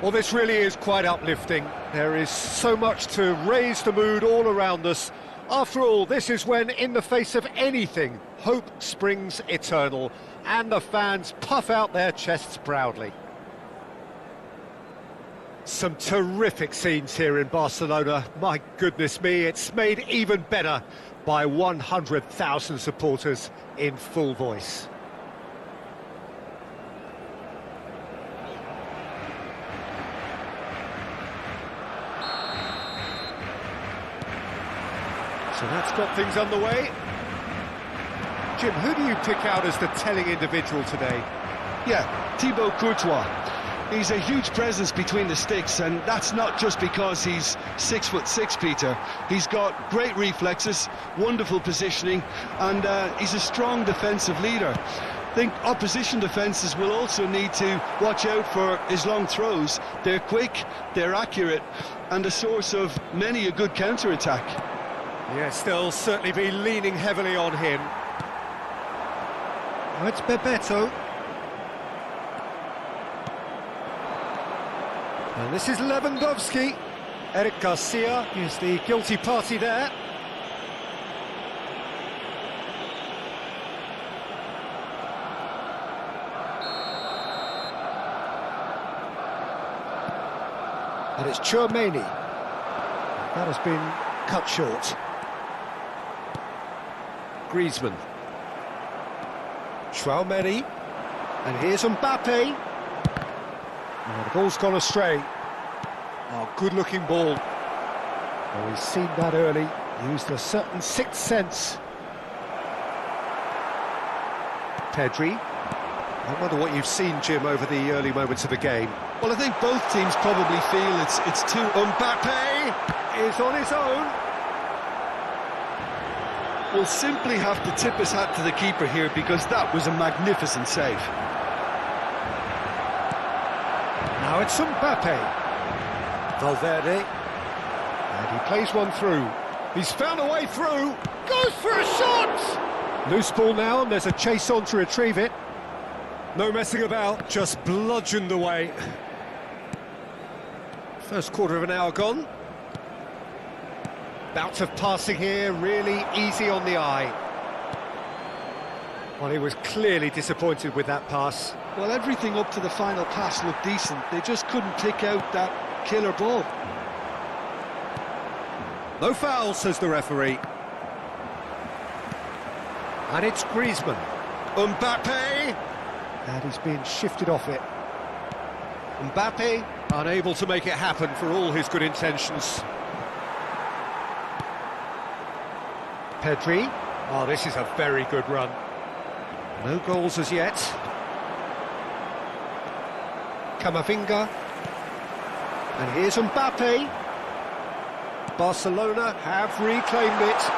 Well, this really is quite uplifting. There is so much to raise the mood all around us. After all, this is when, in the face of anything, hope springs eternal, and the fans puff out their chests proudly. Some terrific scenes here in Barcelona. My goodness me, it's made even better by 100,000 supporters in full voice. So that's got things underway. Jim, who do you pick out as the telling individual today? Yeah, Thibaut Courtois. He's a huge presence between the sticks, and that's not just because he's 6'6", Peter. He's got great reflexes, wonderful positioning, and he's a strong defensive leader. I think opposition defences will also need to watch out for his long throws. They're quick, they're accurate, and a source of many a good counter-attack. Yes, they'll certainly be leaning heavily on him. Oh, it's Bebeto. And this is Lewandowski. Eric Garcia is the guilty party there. And it's Tchouaméni. That has been cut short. Griezmann. Tchouaméni. And here's Mbappe. Oh, the ball's gone astray. Oh, good-looking ball. Oh, he's seen that early. Used a certain sixth sense. Pedri. I wonder what you've seen, Jim, over the early moments of the game. Well, I think both teams probably feel it's too... Mbappe is on his own. We'll simply have to tip his hat to the keeper here, because that was a magnificent save. Now it's Mbappe. Valverde. And he plays one through. He's found a way through. Goes for a shot! Loose ball now, and there's a chase on to retrieve it. No messing about, just bludgeoned away. First quarter of an hour gone. Bout of passing here, really easy on the eye. Well, he was clearly disappointed with that pass. Well, everything up to the final pass looked decent. They just couldn't pick out that killer ball. No foul, says the referee. And it's Griezmann. Mbappe! And he's being shifted off it. Mbappe, unable to make it happen for all his good intentions. Pedri. Oh, this is a very good run. No goals as yet. Camavinga. And here's Mbappe. Barcelona have reclaimed it.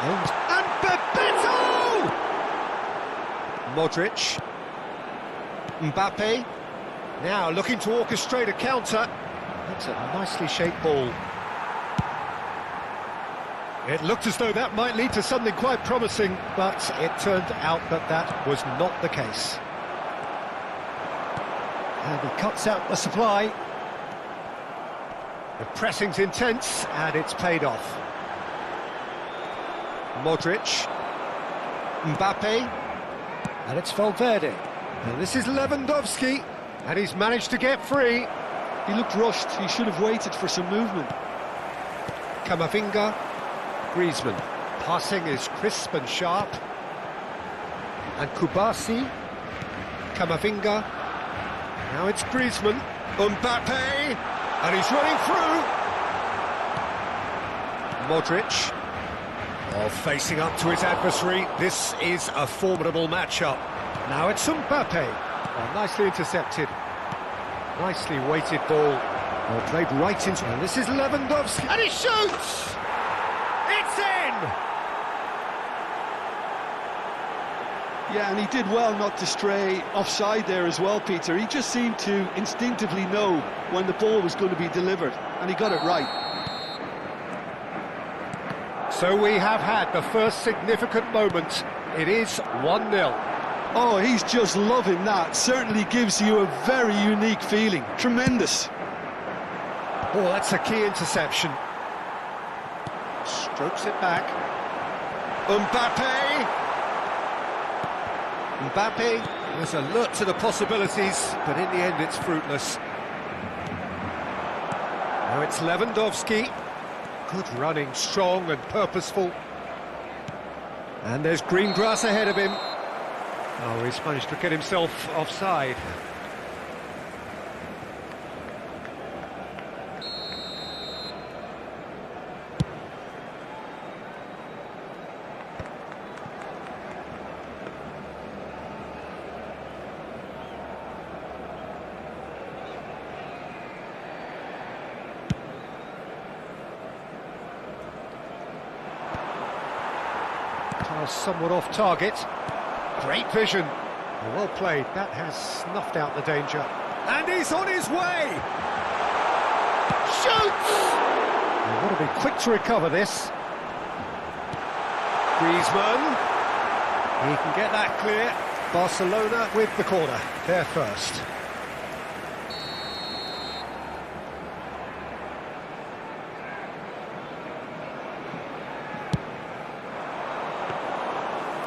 And Bebeto! Modric. Mbappe. Now looking to orchestrate a counter. That's a nicely shaped ball. It looked as though that might lead to something quite promising, but it turned out that that was not the case. And he cuts out the supply. The pressing's intense, and it's paid off. Modric. Mbappe. And it's Valverde. And this is Lewandowski, and he's managed to get free. He looked rushed. He should have waited for some movement. Camavinga. Griezmann. Passing is crisp and sharp. And Kubasi. Camavinga. Now it's Griezmann. Mbappe. And he's running through. Modric. Oh, facing up to his adversary. This is a formidable matchup. Now it's Mbappe. Oh, nicely intercepted. Nicely weighted ball. Oh, played right into... And this is Lewandowski. And he shoots! It's in! Yeah, and he did well not to stray offside there as well, Peter. He just seemed to instinctively know when the ball was going to be delivered, and he got it right. So we have had the first significant moment. It is 1-0. Oh, he's just loving that. Certainly gives you a very unique feeling. Tremendous. Oh, that's a key interception. Strokes it back. Mbappe was alert to the possibilities, but in the end it's fruitless. Now it's Lewandowski. Good running, strong and purposeful. And there's green grass ahead of him. Oh, he's managed to get himself offside. Somewhat off target. Great vision. Well played. That has snuffed out the danger. And he's on his way! Shoots! You've got to be quick to recover this. Griezmann. He can get that clear. Barcelona with the corner. They're first.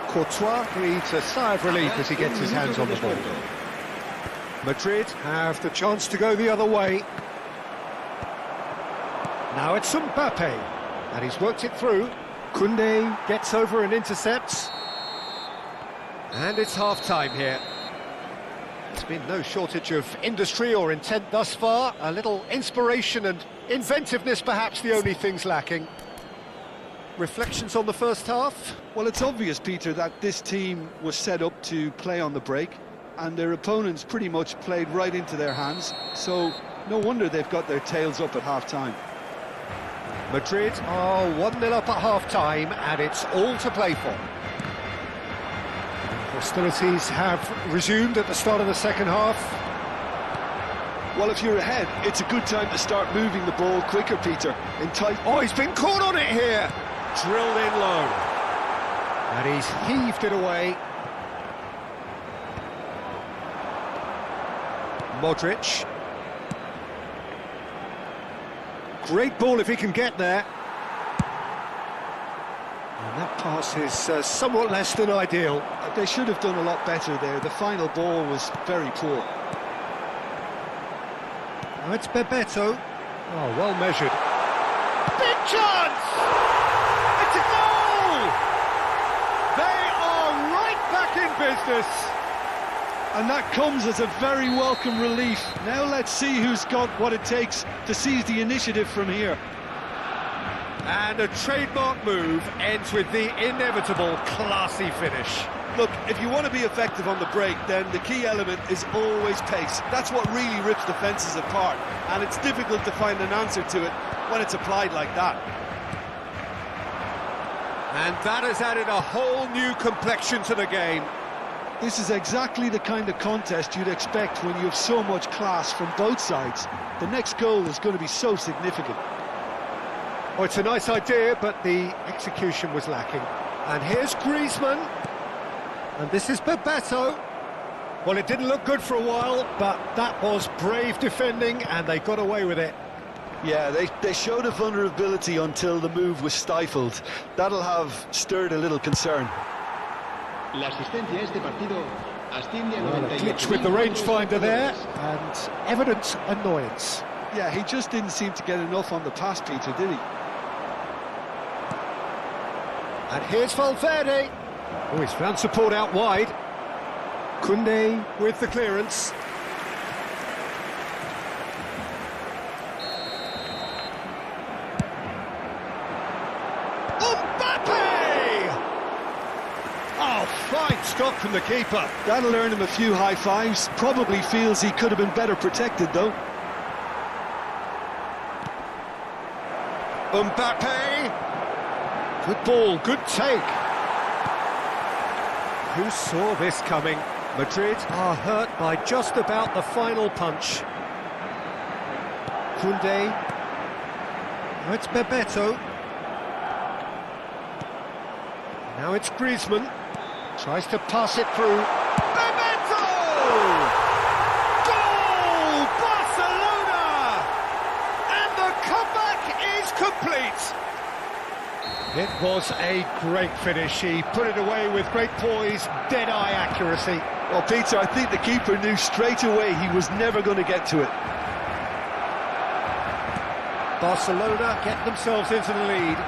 Courtois breathes a sigh of relief as he gets his hands on the ball. Madrid have the chance to go the other way. Now it's Mbappe, and he's worked it through. Koundé gets over and intercepts. And it's half-time here. There's been no shortage of industry or intent thus far. A little inspiration and inventiveness perhaps the only things lacking. Reflections on the first half? Well, it's obvious, Peter, that this team was set up to play on the break, and their opponents pretty much played right into their hands, so no wonder they've got their tails up at half-time. Madrid are 1-0 up at half-time, and it's all to play for. Hostilities have resumed at the start of the second half. Well, if you're ahead, it's a good time to start moving the ball quicker, Peter. In tight... Oh, he's been caught on it here! Drilled in low. And he's heaved it away. Modric. Great ball if he can get there. And that pass is somewhat less than ideal. They should have done a lot better there. The final ball was very poor. Now it's Bebeto. Oh, well measured. Big chance! It's a goal! They are right back in business. And that comes as a very welcome relief. Now let's see who's got what it takes to seize the initiative from here. And a trademark move ends with the inevitable classy finish. Look, if you want to be effective on the break, then the key element is always pace. That's what really rips defences apart, and it's difficult to find an answer to it when it's applied like that. And that has added a whole new complexion to the game. This is exactly the kind of contest you'd expect when you have so much class from both sides. The next goal is going to be so significant. Oh, it's a nice idea, but the execution was lacking. And here's Griezmann. And this is Bebeto. Well, it didn't look good for a while, but that was brave defending, and they got away with it. Yeah, they showed a vulnerability until the move was stifled. That'll have stirred a little concern. Well, a glitch with the rangefinder there, and evident annoyance. Yeah, he just didn't seem to get enough on the pass, Peter, did he? And here's Valverde. Oh, he's found support out wide. Koundé with the clearance. Mbappe! Oh, fine stop from the keeper. That'll earn him a few high fives. Probably feels he could have been better protected, though. Mbappe! Good ball, good take. Who saw this coming? Madrid are hurt by just about the final punch. Koundé. Now it's Bebeto. Now it's Griezmann. Tries to pass it through. It's complete! It was a great finish. He put it away with great poise, dead-eye accuracy. Well, Peter, I think the keeper knew straight away he was never going to get to it. Barcelona get themselves into the lead.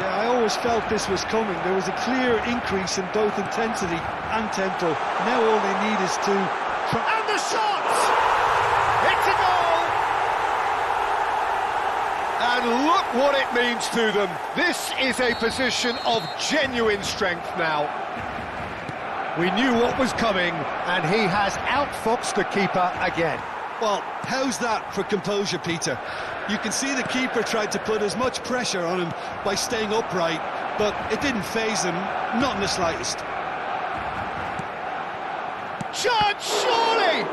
Yeah, I always felt this was coming. There was a clear increase in both intensity and tempo. Now all they need is to... And the shot! It's a goal! And look what it means to them. This is a position of genuine strength now. We knew what was coming, and he has outfoxed the keeper again. Well, how's that for composure, Peter? You can see the keeper tried to put as much pressure on him by staying upright, but it didn't faze him, not in the slightest. Chance, surely!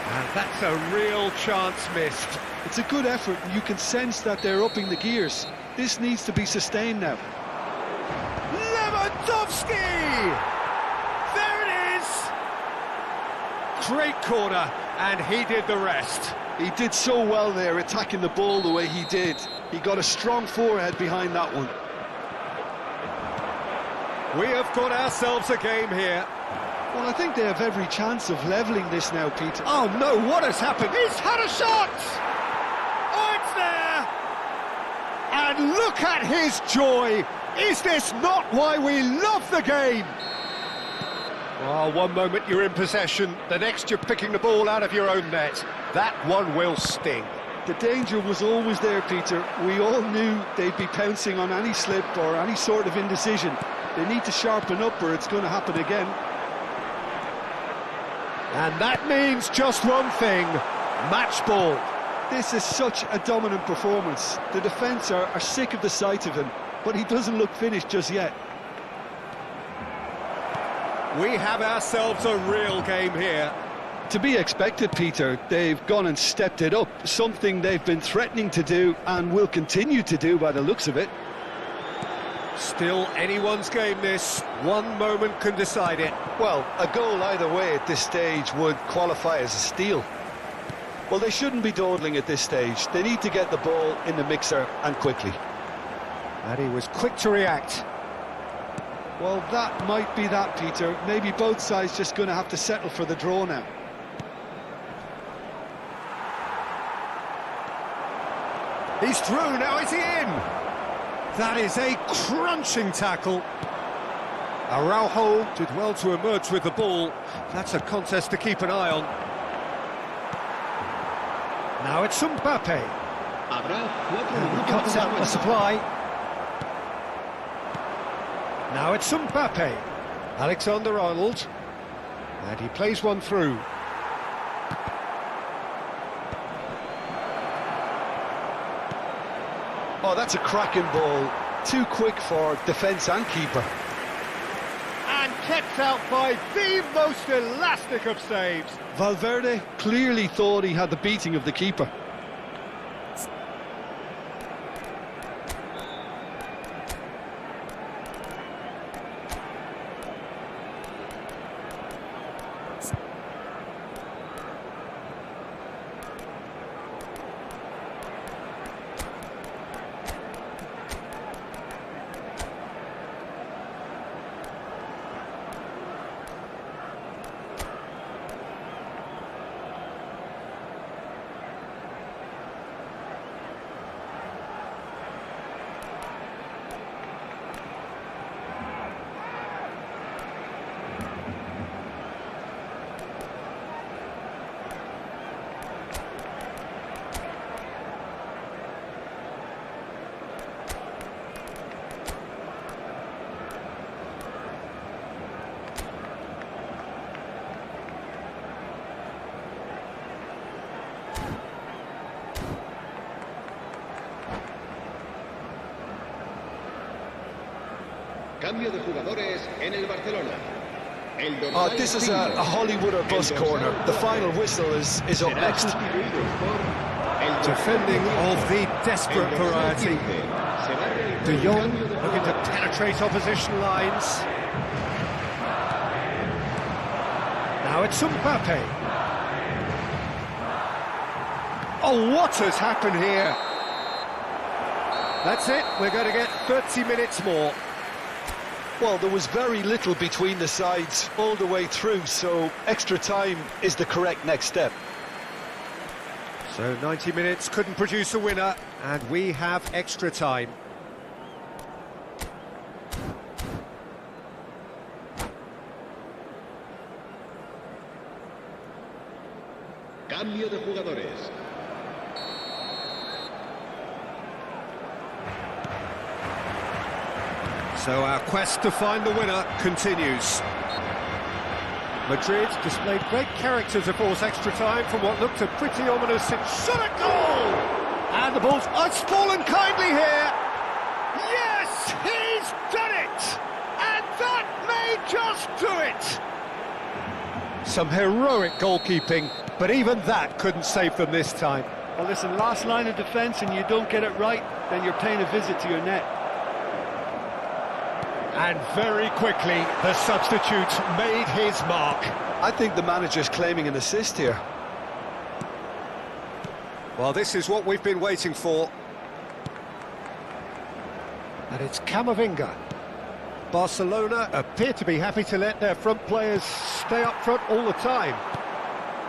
And that's a real chance missed. It's a good effort, and you can sense that they're upping the gears. This needs to be sustained now. Lewandowski! There it is! Great corner, and he did the rest. He did so well there, attacking the ball the way he did. He got a strong forehead behind that one. We have got ourselves a game here. Well, I think they have every chance of levelling this now, Peter. Oh no, what has happened? He's had a shot! Oh, it's there! And look at his joy! Is this not why we love the game? Oh, one moment you're in possession, the next you're picking the ball out of your own net. That one will sting. The danger was always there, Peter. We all knew they'd be pouncing on any slip or any sort of indecision. They need to sharpen up or it's going to happen again. And that means just one thing, match ball. This is such a dominant performance. The defence are sick of the sight of him, but he doesn't look finished just yet. We have ourselves a real game here. To be expected, Peter. They've gone and stepped it up, something they've been threatening to do and will continue to do by the looks of it. Still anyone's game this, one moment can decide it. Well, a goal either way at this stage would qualify as a steal. Well, they shouldn't be dawdling at this stage. They need to get the ball in the mixer and quickly. And he was quick to react. Well, that might be that, Peter. Maybe both sides just going to have to settle for the draw now. He's through, now is he in? That is a crunching tackle. Araujo did well to emerge with the ball. That's a contest to keep an eye on. Now it's Mbappe. He cuts out the supply. Now it's Mbappe. Alexander-Arnold. And he plays one through. Oh, that's a cracking ball. Too quick for defence and keeper. And kept out by the most elastic of saves. Valverde clearly thought he had the beating of the keeper. Cambio de jugadores en el Barcelona. This is a Hollywood or bust corner. The final whistle is up next. Defending of the desperate variety. De Jong looking to penetrate opposition lines. Now it's Mbappe. Oh, what has happened here? That's it, we're going to get 30 minutes more. Well, there was very little between the sides all the way through, so extra time is the correct next step. So 90 minutes couldn't produce a winner, and we have extra time. Cambio de jugadores. So our quest to find the winner continues. Madrid displayed great character to force extra time from what looked a pretty ominous shot at goal! And the ball's fallen kindly here! Yes, he's done it! And that may just do it! Some heroic goalkeeping, but even that couldn't save them this time. Well, listen, last line of defence and you don't get it right, then you're paying a visit to your net. And very quickly, the substitute made his mark. I think the manager's claiming an assist here. Well, this is what we've been waiting for. And it's Camavinga. Barcelona appear to be happy to let their front players stay up front all the time.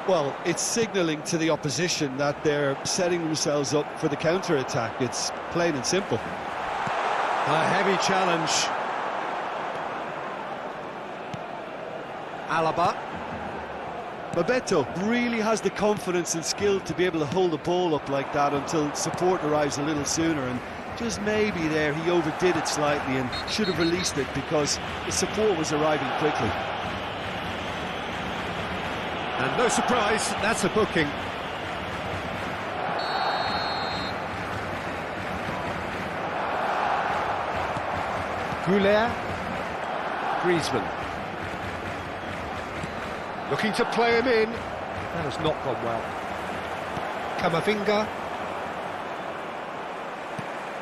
Well, it's signalling to the opposition that they're setting themselves up for the counter-attack. It's plain and simple. A heavy challenge. Alaba. Bebeto really has the confidence and skill to be able to hold the ball up like that until support arrives a little sooner, and just maybe there he overdid it slightly and should have released it because the support was arriving quickly. And no surprise, that's a booking. Goulet. Griezmann. Looking to play him in. That has not gone well. Camavinga.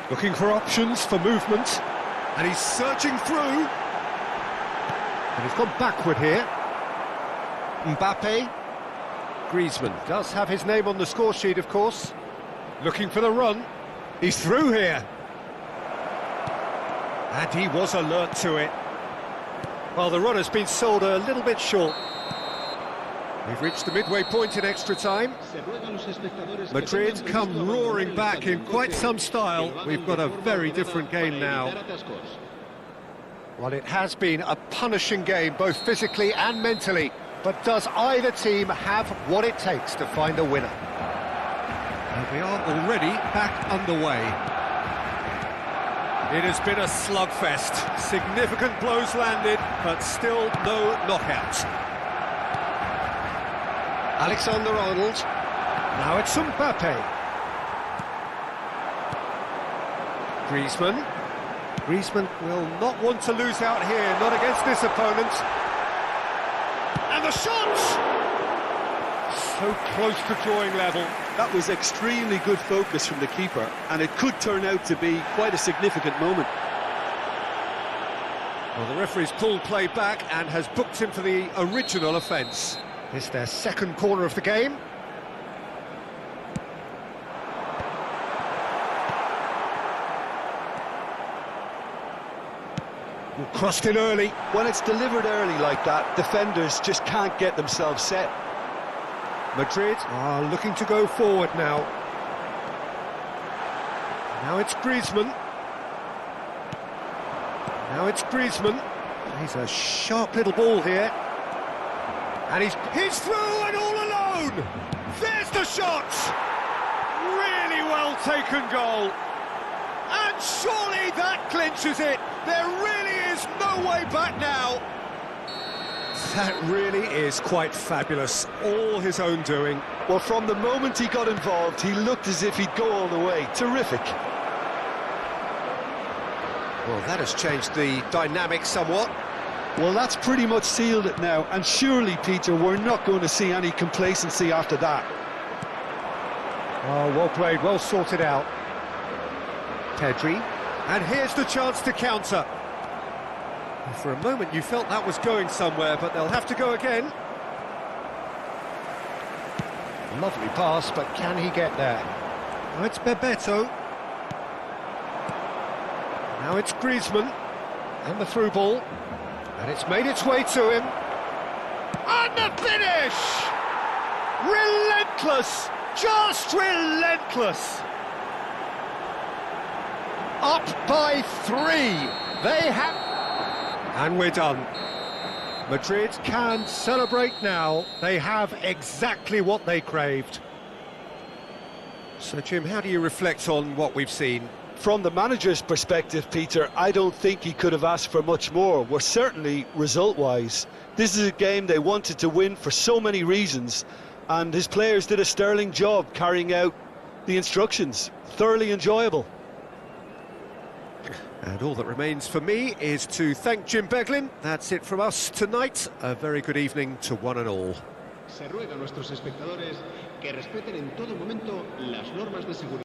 Looking for options for movement. And he's searching through. And he's gone backward here. Mbappe. Griezmann does have his name on the score sheet, of course. Looking for the run. He's through here. And he was alert to it. Well, the run has been sold a little bit short. We've reached the midway point in extra time. Madrid come roaring back in quite some style. We've got a very different game now. Well, it has been a punishing game, both physically and mentally. But does either team have what it takes to find a winner? And we are already back underway. It has been a slugfest. Significant blows landed, but still no knockout. Alexander-Arnold. Now it's Mbappe. Griezmann. Griezmann will not want to lose out here, not against this opponent. And the shot! So close to drawing level. That was extremely good focus from the keeper, and it could turn out to be quite a significant moment. Well, the referee's pulled play back and has booked him for the original offence. It's their second corner of the game. Crossed in early. When it's delivered early like that, defenders just can't get themselves set. Madrid are looking to go forward now. Now it's Griezmann. Now it's Griezmann. He's a sharp little ball here. And he's through and all alone! There's the shot! Really well taken goal. And surely that clinches it. There really is no way back now. That really is quite fabulous. All his own doing. Well, from the moment he got involved, he looked as if he'd go all the way. Terrific. Well, that has changed the dynamic somewhat. Well, that's pretty much sealed it now. And surely, Peter, we're not going to see any complacency after that. Oh, well played, well sorted out. Pedri. And here's the chance to counter. For a moment you felt that was going somewhere, but they'll have to go again. Lovely pass, but can he get there? Oh, it's Bebeto. Now it's Griezmann, and the through ball, and it's made its way to him. And the finish! Relentless! Just relentless! Up by 3. They have... And we're done. Madrid can celebrate now. They have exactly what they craved. So, Jim, how do you reflect on what we've seen? From the manager's perspective, Peter, I don't think he could have asked for much more. Well, certainly result-wise. This is a game they wanted to win for so many reasons, and his players did a sterling job carrying out the instructions. Thoroughly enjoyable. And all that remains for me is to thank Jim Beglin. That's it from us tonight. A very good evening to one and all. Se ruega a nuestros espectadores que respeten en todo momento las normas de seguridad.